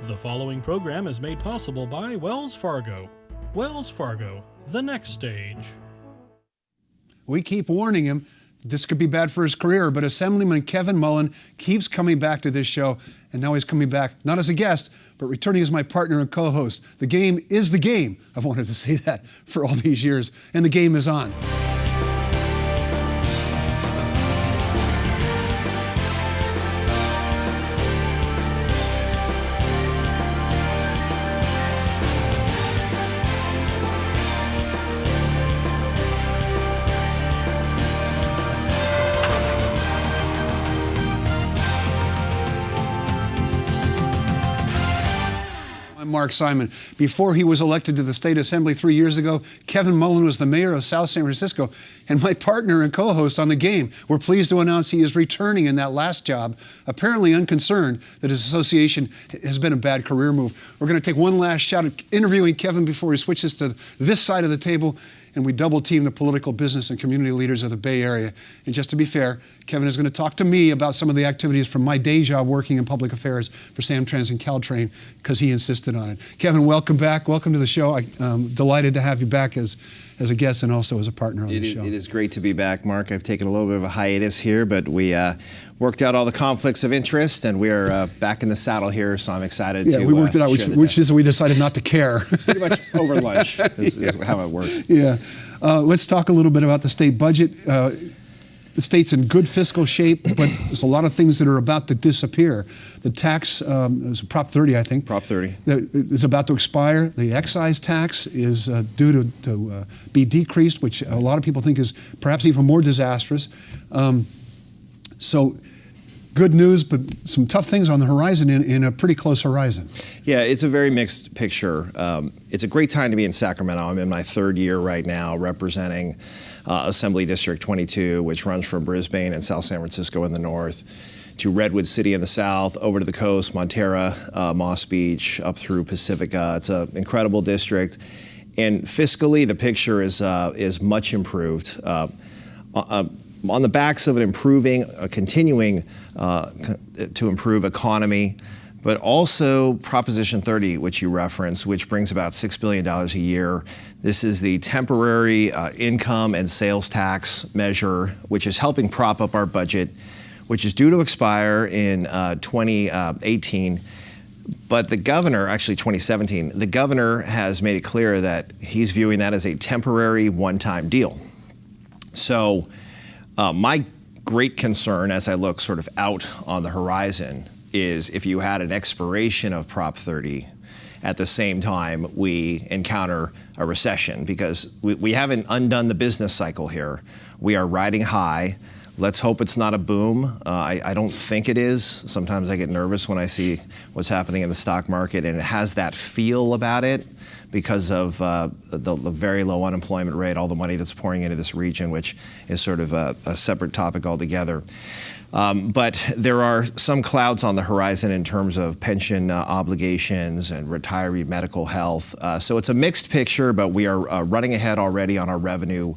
The following program is made possible by Wells Fargo. Wells Fargo, the next stage. We keep warning him this could be bad for his career, but Assemblyman Kevin Mullin keeps coming back to this show, and now he's coming back not as a guest, but returning as my partner and co-host. The game is the game. I've wanted to say that for all these years, and the game is on. Mark Simon. Before he was elected to the State Assembly 3 years ago, Kevin Mullin was the mayor of South San Francisco and my partner and co-host on the game. We're pleased to announce he is returning in that last job, apparently unconcerned that his association has been a bad career move. We're going to take one last shot at interviewing Kevin before he switches to this side of the table, and we double team the political, business, and community leaders of the Bay Area. And just to be fair, Kevin is going to talk to me about some of the activities from my day job working in public affairs for Samtrans and Caltrain, because he insisted on it. Kevin, welcome back. Welcome to the show. I'm delighted to have you back as a guest and also as a partner on the show. It is great to be back, Mark. I've taken a little bit of a hiatus here, but we worked out all the conflicts of interest, and we're back in the saddle here, so I'm excited to we worked it out, which is we decided not to care. Pretty much over lunch is how it worked. Yeah. Let's talk a little bit about the state budget. The state's in good fiscal shape, but there's a lot of things that are about to disappear. The tax, is Prop 30, I think. Prop 30. Is about to expire. The excise tax is due to be decreased, which a lot of people think is perhaps even more disastrous. So good news, but some tough things on the horizon in a pretty close horizon. Yeah, it's a very mixed picture. It's a great time to be in Sacramento. I'm in my third year right now representing Assembly District 22, which runs from Brisbane and South San Francisco in the north to Redwood City in the south, over to the coast, Montera, Moss Beach, up through Pacifica. It's an incredible district. And fiscally, the picture is much improved. On the backs of an improving, continuing to improve economy, but also Proposition 30, which you referenced, which brings about $6 billion a year. This is the temporary income and sales tax measure, which is helping prop up our budget, which is due to expire in 2018. But the governor, actually 2017, the governor has made it clear that he's viewing that as a temporary one-time deal. So my great concern as I look sort of out on the horizon is if you had an expiration of Prop 30 at the same time we encounter a recession, because we haven't undone the business cycle here. We are riding high. Let's hope it's not a boom. I don't think it is. Sometimes I get nervous when I see what's happening in the stock market, and it has that feel about it because of the very low unemployment rate, all the money that's pouring into this region, which is sort of a separate topic altogether. But there are some clouds on the horizon in terms of pension obligations and retiree medical health. So it's a mixed picture, but we are running ahead already on our revenue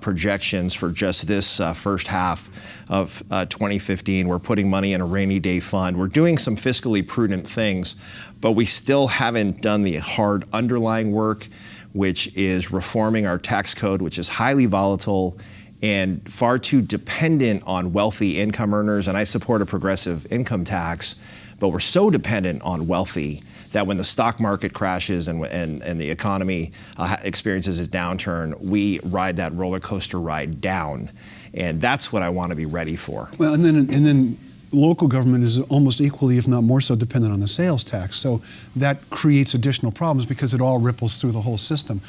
projections for just this first half of 2015. We're putting money in a rainy day fund. We're doing some fiscally prudent things, but we still haven't done the hard underlying work, which is reforming our tax code, which is highly volatile and far too dependent on wealthy income earners. And I support a progressive income tax, but we're so dependent on wealthy that when the stock market crashes and the economy experiences a downturn, we ride that roller coaster ride down. And that's what I want to be ready for. Well, and then local government is almost equally, if not more so, dependent on the sales tax. So that creates additional problems because it all ripples through the whole system.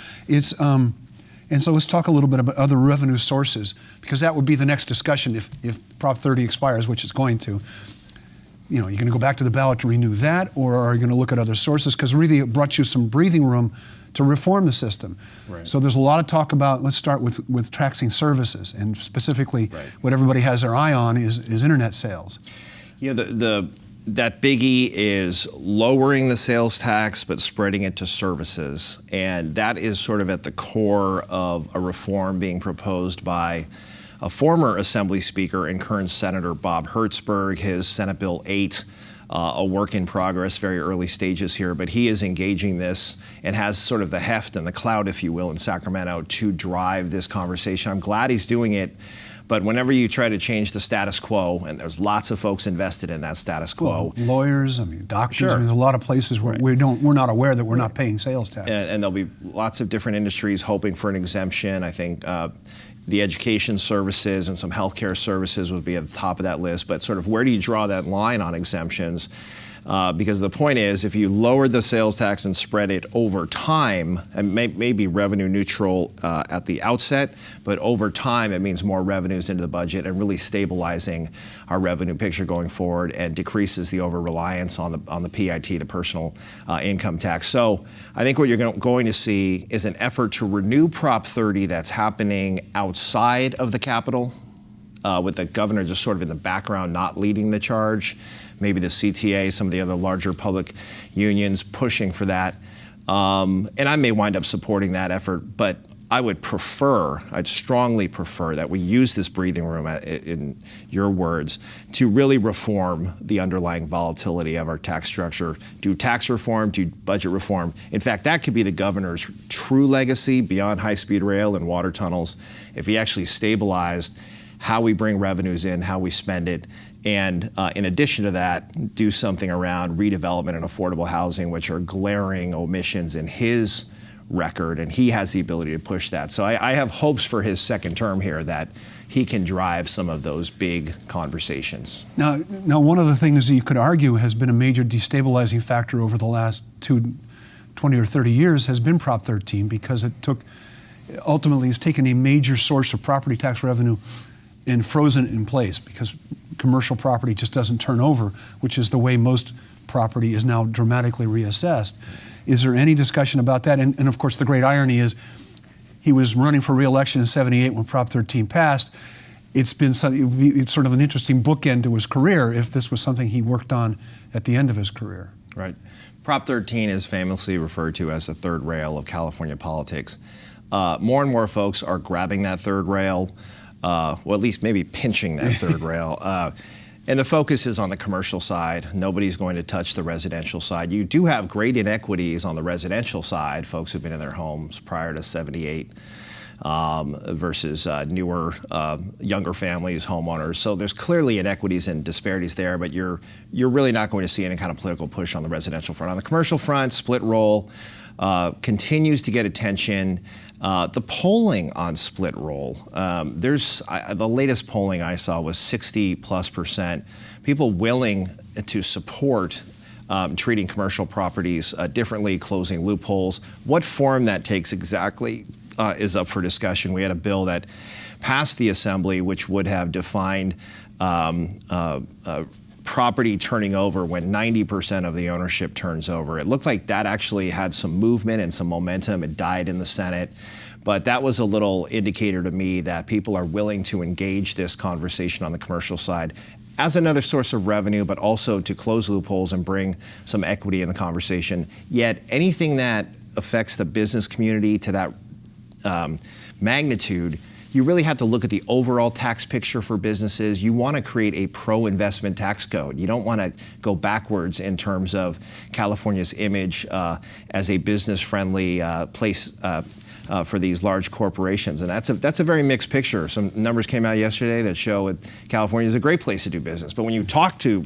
And so let's talk a little bit about other revenue sources, because that would be the next discussion if Prop 30 expires, which it's going to. You know, you're going to go back to the ballot to renew that, or are you going to look at other sources? Because really it brought you some breathing room to reform the system. Right. So there's a lot of talk about, let's start with taxing services, and specifically what everybody has their eye on is internet sales. Yeah, that biggie is lowering the sales tax but spreading it to services, and that is sort of at the core of a reform being proposed by a former Assembly Speaker and current Senator Bob Hertzberg. His Senate Bill 8 a work in progress, very early stages here, but he is engaging this and has sort of the heft and the clout, if you will, in Sacramento to drive this conversation. I'm glad he's doing it, but whenever you try to change the status quo, and there's lots of folks invested in that status quo. Well, lawyers, doctors, Sure. there's a lot of places where we're not aware that we're not paying sales tax. And there'll be lots of different industries hoping for an exemption. I think the education services and some healthcare services would be at the top of that list, but sort of where do you draw that line on exemptions? Because the point is, if you lower the sales tax and spread it over time, and maybe revenue neutral at the outset, but over time it means more revenues into the budget and really stabilizing our revenue picture going forward and decreases the over-reliance on the PIT, the personal income tax. So I think what you're going to see is an effort to renew Prop 30 that's happening outside of the Capitol, with the governor just sort of in the background, not leading the charge. Maybe the CTA, some of the other larger public unions pushing for that. And I may wind up supporting that effort, but I'd strongly prefer that we use this breathing room, in your words, to really reform the underlying volatility of our tax structure, do tax reform, do budget reform. In fact, that could be the governor's true legacy beyond high-speed rail and water tunnels, if he actually stabilized how we bring revenues in, how we spend it, and in addition to that, do something around redevelopment and affordable housing, which are glaring omissions in his record, and he has the ability to push that. So I have hopes for his second term here that he can drive some of those big conversations. Now, one of the things that you could argue has been a major destabilizing factor over the last 20 or 30 years has been Prop 13, because ultimately it's taken a major source of property tax revenue and frozen it in place, because commercial property just doesn't turn over, which is the way most property is now dramatically reassessed. Is there any discussion about that? And of course, the great irony is he was running for re-election in '78 when Prop 13 passed. It's sort of an interesting bookend to his career if this was something he worked on at the end of his career. Right. Prop 13 is famously referred to as the third rail of California politics. More and more folks are grabbing that third rail, well, at least maybe pinching that third rail. And the focus is on the commercial side. Nobody's going to touch the residential side. You do have great inequities on the residential side. Folks who've been in their homes prior to '78 versus newer, younger families, homeowners. So there's clearly inequities and disparities there, but you're really not going to see any kind of political push on the residential front. On the commercial front, split roll continues to get attention. The polling on split roll, the latest polling I saw was 60+% people willing to support treating commercial properties differently, closing loopholes. What form that takes exactly is up for discussion. We had a bill that passed the Assembly which would have defined property turning over when 90% of the ownership turns over. It looked like that actually had some movement and some momentum. It died in the Senate. But that was a little indicator to me that people are willing to engage this conversation on the commercial side as another source of revenue, but also to close loopholes and bring some equity in the conversation. Yet anything that affects the business community to that magnitude, you really have to look at the overall tax picture for businesses. You want to create a pro-investment tax code. You don't want to go backwards in terms of California's image as a business-friendly place for these large corporations. And that's a very mixed picture. Some numbers came out yesterday that show that California is a great place to do business. But when you talk to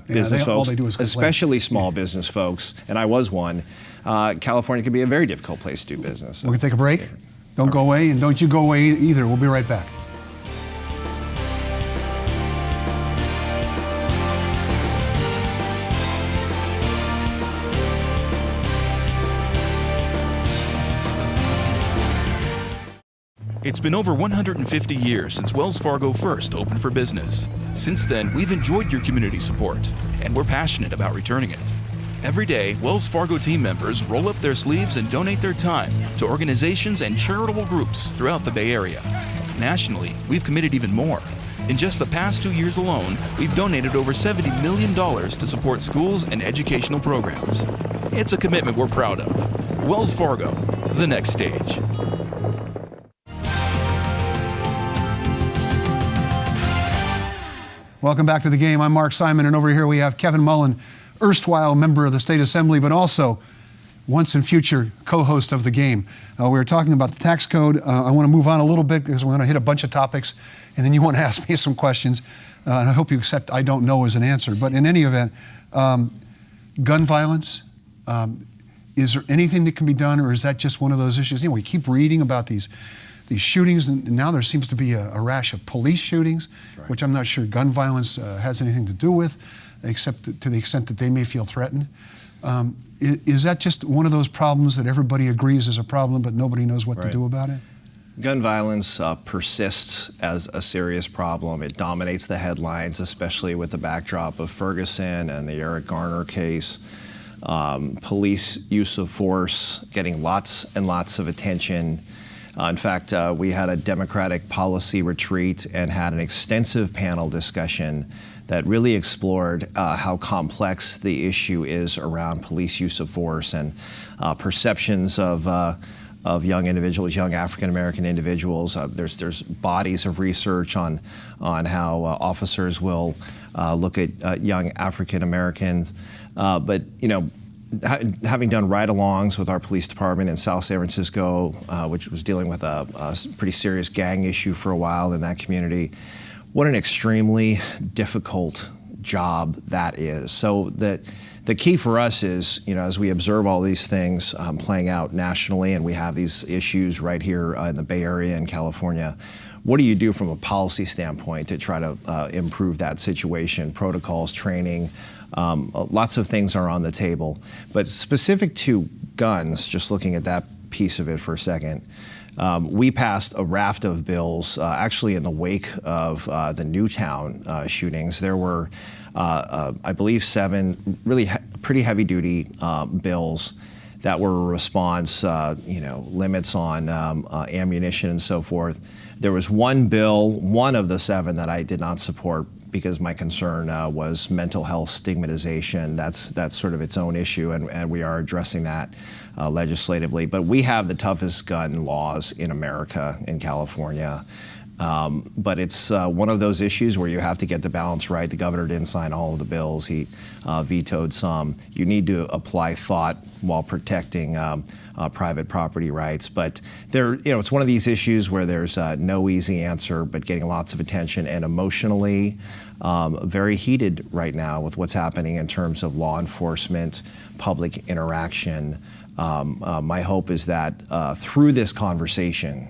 business folks, especially small business folks, and I was one, California can be a very difficult place to do business. We're going to take a break. Don't go away, and don't you go away either. We'll be right back. It's been over 150 years since Wells Fargo first opened for business. Since then, we've enjoyed your community support, and we're passionate about returning it. Every day, Wells Fargo team members roll up their sleeves and donate their time to organizations and charitable groups throughout the Bay Area. Nationally, we've committed even more. In just the past 2 years alone, we've donated over $70 million to support schools and educational programs. It's a commitment we're proud of. Wells Fargo, the next stage. Welcome back to The Game. I'm Mark Simon, and over here we have Kevin Mullin, erstwhile member of the State Assembly, but also once and future co-host of The Game. We were talking about the tax code. I want to move on a little bit because we're going to hit a bunch of topics, and then you want to ask me some questions. And I hope you accept I don't know as an answer. But in any event, gun violence, is there anything that can be done, or is that just one of those issues? You know, we keep reading about these shootings, and now there seems to be a rash of police shootings, right, which I'm not sure gun violence has anything to do with, except to the extent that they may feel threatened. Is that just one of those problems that everybody agrees is a problem, but nobody knows what to do about it? Gun violence persists as a serious problem. It dominates the headlines, especially with the backdrop of Ferguson and the Eric Garner case. Police use of force getting lots and lots of attention. In fact, we had a Democratic policy retreat and had an extensive panel discussion that really explored how complex the issue is around police use of force and perceptions of young individuals, young African-American individuals. There's bodies of research on how officers will look at young African-Americans. But, you know, having done ride-alongs with our police department in South San Francisco, which was dealing with a pretty serious gang issue for a while in that community, what an extremely difficult job that is. So the key for us is, you know, as we observe all these things playing out nationally, and we have these issues right here in the Bay Area in California, what do you do from a policy standpoint to try to improve that situation? Protocols, training, lots of things are on the table. But specific to guns, just looking at that piece of it for a second, we passed a raft of bills actually in the wake of the Newtown shootings. There were, I believe, 7 really pretty heavy-duty bills that were a response, you know, limits on ammunition and so forth. There was one bill, one of the 7, that I did not support because my concern was mental health stigmatization. That's sort of its own issue, and we are addressing that legislatively. But we have the toughest gun laws in America, in California. But it's one of those issues where you have to get the balance right. The governor didn't sign all of the bills. He vetoed some. You need to apply thought while protecting private property rights. But there, you know, it's one of these issues where there's no easy answer, but getting lots of attention, and emotionally very heated right now with what's happening in terms of law enforcement, public interaction. My hope is that through this conversation,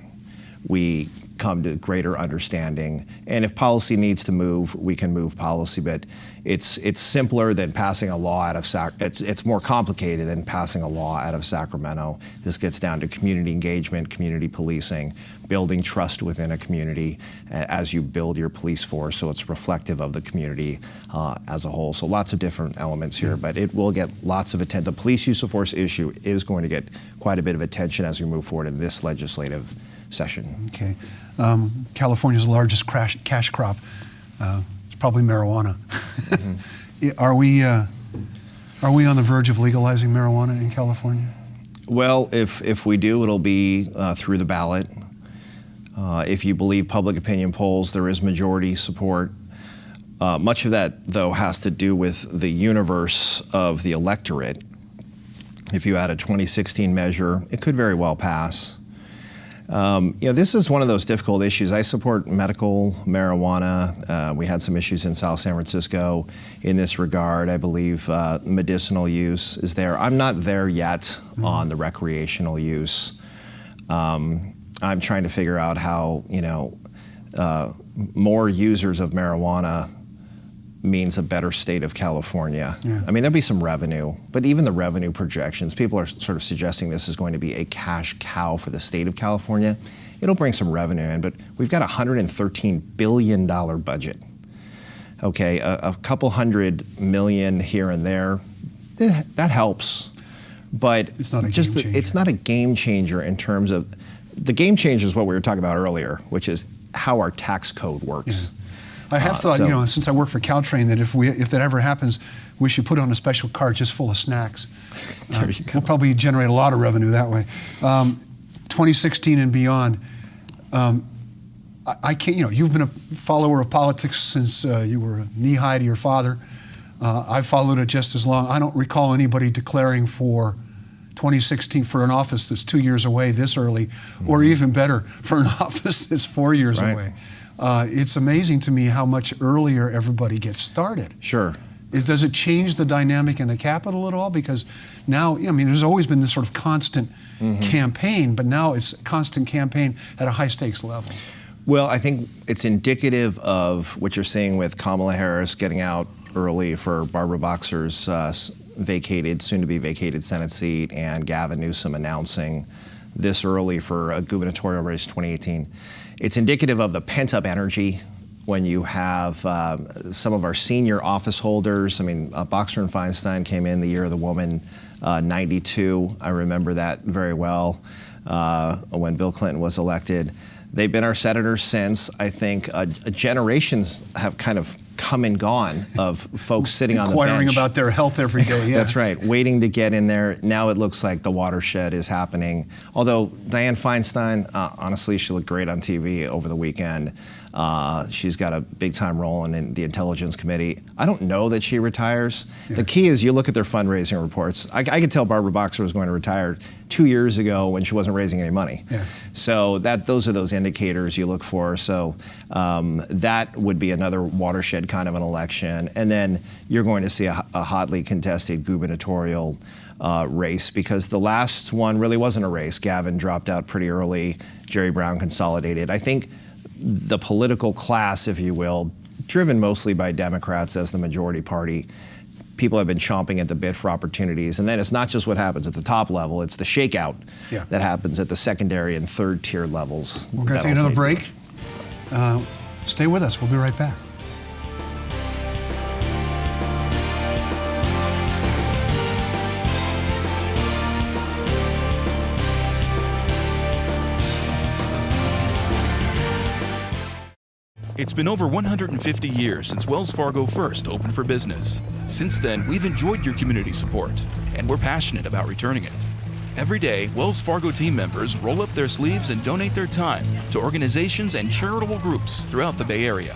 we come to greater understanding. And if policy needs to move, we can move policy. But it's simpler than passing a law out of it's more complicated than passing a law out of Sacramento. This gets down to community engagement, community policing, building trust within a community as you build your police force, so it's reflective of the community as a whole. So lots of different elements here, but it will get lots of attention. The police use of force issue is going to get quite a bit of attention as we move forward in this legislative session. Okay. California's largest cash crop is probably marijuana. Mm-hmm. Are we on the verge of legalizing marijuana in California? Well, if we do, it'll be through the ballot. If you believe public opinion polls, there is majority support. Much of that, though, has to do with the universe of the electorate. If you add a 2016 measure, it could very well pass. You know, this is one of those difficult issues. I support medical marijuana. We had some issues in South San Francisco in this regard. I believe medicinal use is there. I'm not there yet on the recreational use. I'm trying to figure out how, you know, more users of marijuana means a better state of California. Yeah. I mean, there'll be some revenue, but even the revenue projections, people are sort of suggesting this is going to be a cash cow for the state of California. It'll bring some revenue in, but we've got a $113 billion budget. Okay, a couple $100 million here and there, that helps, but it's not a game changer in terms of, the game changer is what we were talking about earlier, which is how our tax code works. Yeah. I have thought, you know, since I work for Caltrain, that if that ever happens, we should put on a special cart just full of snacks. We'll probably generate a lot of revenue that way. 2016 and beyond, I can't, you've been a follower of politics since you were knee-high to your father. I've followed it just as long. I don't recall anybody declaring for 2016 for an office that's 2 years away this early, or even better, for an office that's 4 years away. It's amazing to me how much earlier everybody gets started. Sure. Does it change the dynamic in the Capitol at all? Because now, there's always been this sort of constant campaign, but now it's a constant campaign at a high stakes level. Well, I think it's indicative of what you're seeing with Kamala Harris getting out early for Barbara Boxer's soon to be vacated Senate seat, and Gavin Newsom announcing this early for a gubernatorial race 2018. It's indicative of the pent-up energy when you have some of our senior office holders. Boxer and Feinstein came in the year of the woman, 92. I remember that very well when Bill Clinton was elected. They've been our senators since. I think generations have kind of come and gone of folks sitting on the bench. Inquiring about their health every day, yeah. That's right, waiting to get in there. Now it looks like the watershed is happening. Although Dianne Feinstein, honestly, she looked great on TV over the weekend. She's got a big-time role in the Intelligence Committee. I don't know that she retires. Yeah. The key is you look at their fundraising reports. I could tell Barbara Boxer was going to retire 2 years ago when she wasn't raising any money. Yeah. So those are those indicators you look for. So that would be another watershed kind of an election. And then you're going to see a hotly contested gubernatorial race, because the last one really wasn't a race. Gavin dropped out pretty early. Jerry Brown consolidated. I think the political class, if you will, driven mostly by Democrats as the majority party, people have been chomping at the bit for opportunities. And then it's not just what happens at the top level, it's the shakeout that happens at the secondary and third tier levels. We're going to take another break. Stay with us. We'll be right back. It's been over 150 years since Wells Fargo first opened for business. Since then, we've enjoyed your community support, and we're passionate about returning it. Every day, Wells Fargo team members roll up their sleeves and donate their time to organizations and charitable groups throughout the Bay Area.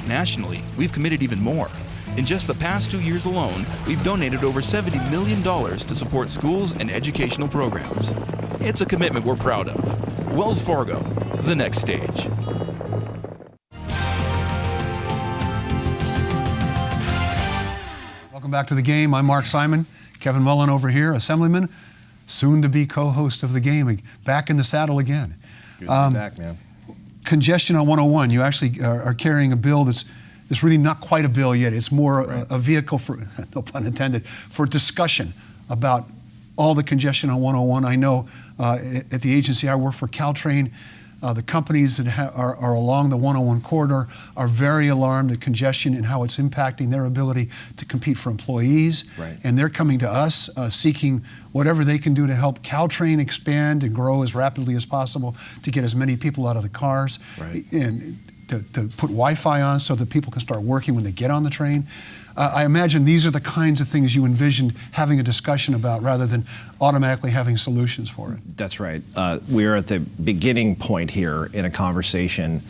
Nationally, we've committed even more. In just the past 2 years alone, we've donated over $70 million to support schools and educational programs. It's a commitment we're proud of. Wells Fargo, the next stage. Welcome back to The Game. I'm Mark Simon. Kevin Mullin over here, Assemblyman, soon to be co-host of The Game, back in the saddle again. Good to be back, man. Congestion on 101. You actually are carrying a bill that's really not quite a bill yet. It's more a vehicle for, no pun intended, for discussion about all the congestion on 101. I know at the agency I work for, Caltrain, the companies that are along the 101 corridor are very alarmed at congestion and how it's impacting their ability to compete for employees. Right. And they're coming to us seeking whatever they can do to help Caltrain expand and grow as rapidly as possible, to get as many people out of the cars, and to put Wi-Fi on so that people can start working when they get on the train. I imagine these are the kinds of things you envisioned having a discussion about rather than automatically having solutions for it. That's right. We're at the beginning point here in a conversation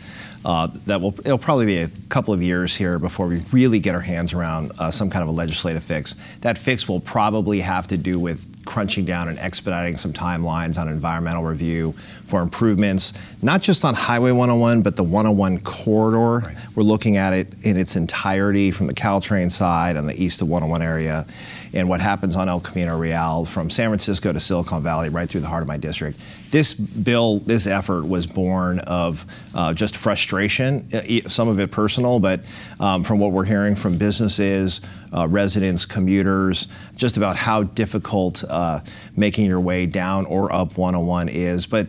it'll probably be a couple of years here before we really get our hands around some kind of a legislative fix. That fix will probably have to do with crunching down and expediting some timelines on environmental review for improvements, not just on Highway 101, but the 101 corridor. Right. We're looking at it in its entirety from the Caltrain side on the east of 101 area, and what happens on El Camino Real from San Francisco to Silicon Valley, right through the heart of my district. This bill, this effort was born of just frustration, some of it personal, but from what we're hearing from businesses, residents, commuters, just about how difficult making your way down or up 101 is. But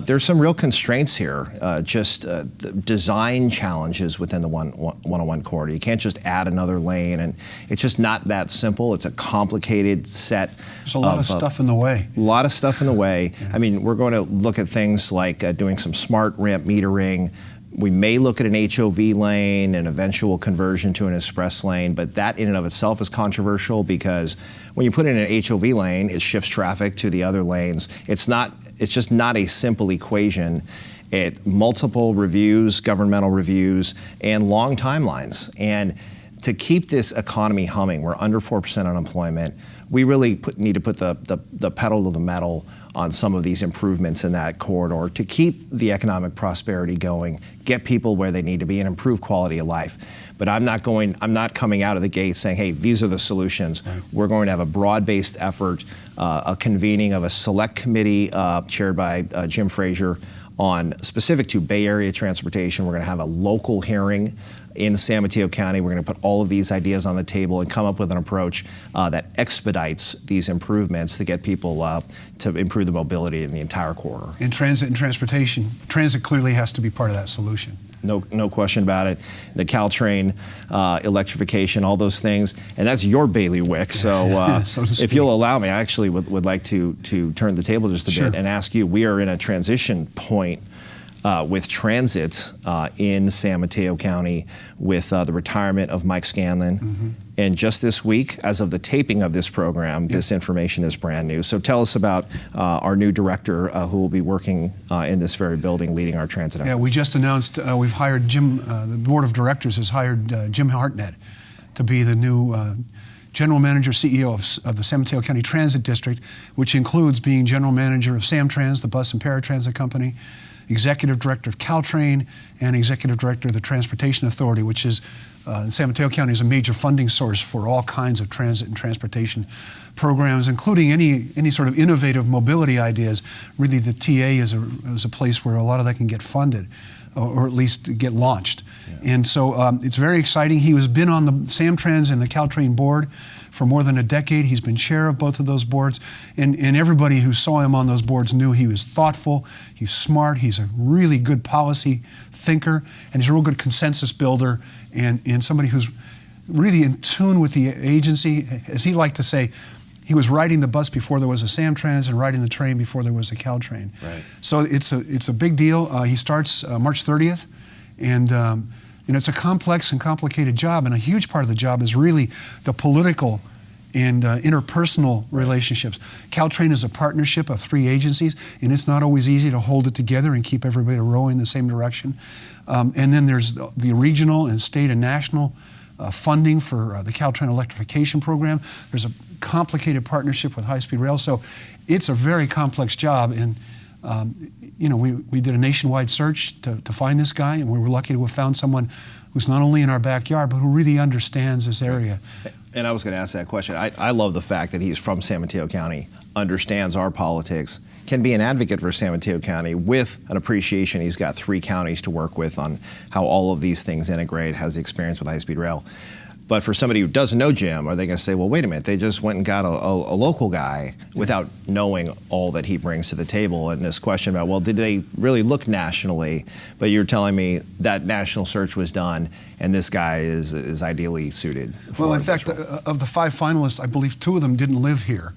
there's some real constraints here, design challenges within the 101 corridor. You can't just add another lane, and it's just not that simple. It's a complicated set. There's a lot of stuff in the way. A lot of stuff in the way. Yeah. I mean, we're going to look at things like doing some smart ramp metering. We may look at an HOV lane, an eventual conversion to an express lane, but that in and of itself is controversial because when you put in an HOV lane, it shifts traffic to the other lanes. It's just not a simple equation. multiple reviews, governmental reviews, and long timelines. And to keep this economy humming, we're under 4% unemployment. We really need to put the pedal to the metal on some of these improvements in that corridor to keep the economic prosperity going, get people where they need to be, and improve quality of life. But I'm not coming out of the gate saying, hey, these are the solutions. Right. We're going to have a broad-based effort, a convening of a select committee chaired by Jim Frazier on specific to Bay Area transportation. We're going to have a local hearing in San Mateo County. We're going to put all of these ideas on the table and come up with an approach that expedites these improvements to get people to improve the mobility in the entire corridor. In transit and transportation, transit clearly has to be part of that solution. No question about it. The Caltrain, electrification, all those things, and that's your bailiwick. So, so if you'll allow me, I actually would like to turn the table just a Sure. bit and ask you. We are in a transition point with transit in San Mateo County with the retirement of Mike Scanlon. Mm-hmm. And just this week, as of the taping of this program, this information is brand new. So tell us about our new director who will be working in this very building, leading our transit efforts. Yeah, we just announced we've hired Jim, the board of directors has hired Jim Hartnett to be the new general manager, CEO of the San Mateo County Transit District, which includes being general manager of Samtrans, the bus and paratransit company, executive director of Caltrain, and executive director of the Transportation Authority, which is San Mateo County is a major funding source for all kinds of transit and transportation programs, including any sort of innovative mobility ideas. Really, the TA is a place where a lot of that can get funded, or at least get launched. Yeah. And so it's very exciting. He has been on the Samtrans and the Caltrain board for more than a decade. He's been chair of both of those boards, and everybody who saw him on those boards knew he was thoughtful, he's smart, he's a really good policy thinker, and he's a real good consensus builder, and somebody who's really in tune with the agency. As he liked to say, he was riding the bus before there was a Samtrans and riding the train before there was a Caltrain. Right. So it's a big deal. He starts March 30th, and it's a complex and complicated job, and a huge part of the job is really the political and interpersonal relationships. Caltrain is a partnership of 3 agencies, and it's not always easy to hold it together and keep everybody rowing in the same direction. And then there's the regional and state and national funding for the Caltrain electrification program. There's a complicated partnership with high-speed rail, so it's a very complex job. And we did a nationwide search to find this guy, and we were lucky to have found someone who's not only in our backyard, but who really understands this area. And I was going to ask that question. I love the fact that he's from San Mateo County, understands our politics, can be an advocate for San Mateo County with an appreciation. He's got 3 counties to work with on how all of these things integrate, has the experience with high-speed rail. But for somebody who doesn't know Jim, are they going to say, well, wait a minute, they just went and got a local guy without knowing all that he brings to the table? And this question about, well, did they really look nationally? But you're telling me that national search was done, and this guy is ideally suited for Well, in fact, of the 5 finalists, I believe 2 of them didn't live here.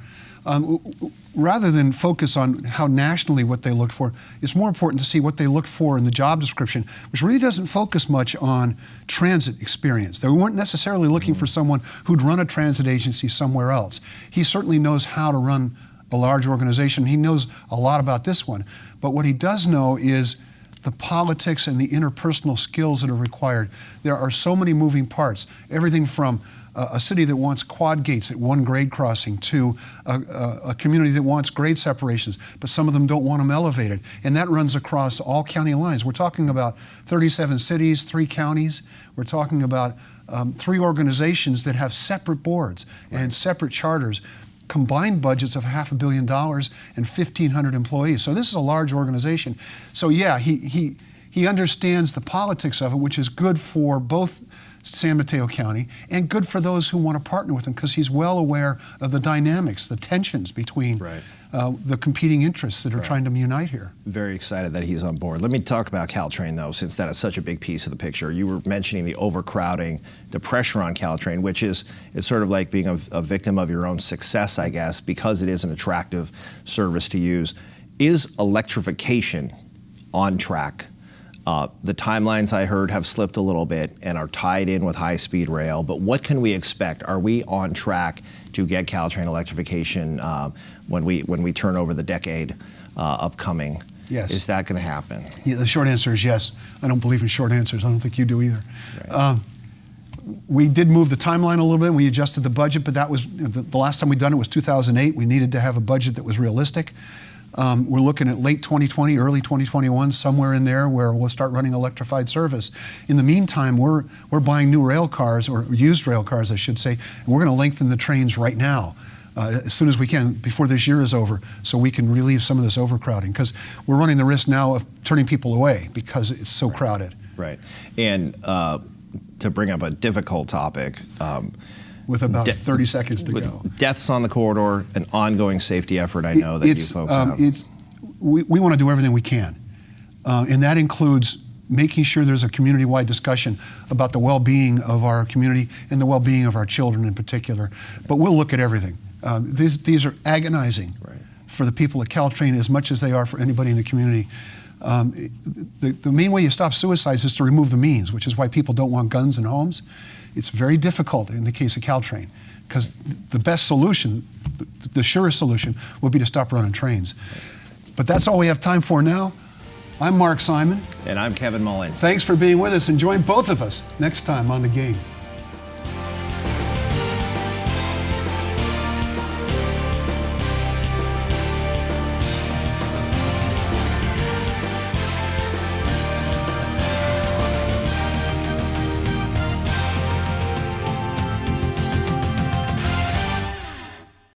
Rather than focus on how nationally what they looked for, it's more important to see what they looked for in the job description, which really doesn't focus much on transit experience. They weren't necessarily looking for someone who'd run a transit agency somewhere else. He certainly knows how to run a large organization. He knows a lot about this one. But what he does know is the politics and the interpersonal skills that are required. There are so many moving parts, everything from a city that wants quad gates at one grade crossing to a community that wants grade separations, but some of them don't want them elevated. And that runs across all county lines. We're talking about 37 cities, 3 counties. We're talking about 3 organizations that have separate boards and separate charters, combined budgets of $500 million and 1,500 employees. So this is a large organization. So yeah, he understands the politics of it, which is good for both San Mateo County and good for those who want to partner with him, because he's well aware of the dynamics, the tensions between the competing interests that are trying to unite here. Very excited that he's on board. Let me talk about Caltrain, though, since that is such a big piece of the picture. You were mentioning the overcrowding, the pressure on Caltrain, which is, it's sort of like being a victim of your own success, I guess, because it is an attractive service to use. Is electrification on track? The timelines I heard have slipped a little bit and are tied in with high-speed rail, but what can we expect? Are we on track to get Caltrain electrification when we turn over the decade upcoming? Yes. Is that going to happen? Yeah, the short answer is yes. I don't believe in short answers. I don't think you do either. Right. We did move the timeline a little bit. We adjusted the budget, but that was the last time we done it was 2008. We needed to have a budget that was realistic. We're looking at late 2020, early 2021, somewhere in there where we'll start running electrified service. In the meantime, we're buying new rail cars, or used rail cars, I should say, and we're going to lengthen the trains right now. As soon as we can, before this year is over, so we can relieve some of this overcrowding, because we're running the risk now of turning people away because it's so crowded. Right. And to bring up a difficult topic, with about 30 seconds to go. Deaths on the corridor, an ongoing safety effort I know that you folks have. We want to do everything we can, and that includes making sure there's a community-wide discussion about the well-being of our community and the well-being of our children in particular. But we'll look at everything. These are agonizing for the people at Caltrain as much as they are for anybody in the community. The main way you stop suicides is to remove the means, which is why people don't want guns in homes. It's very difficult in the case of Caltrain, because the best solution, the surest solution, would be to stop running trains. But that's all we have time for now. I'm Mark Simon. And I'm Kevin Mullin. Thanks for being with us, and join both of us next time on The Game.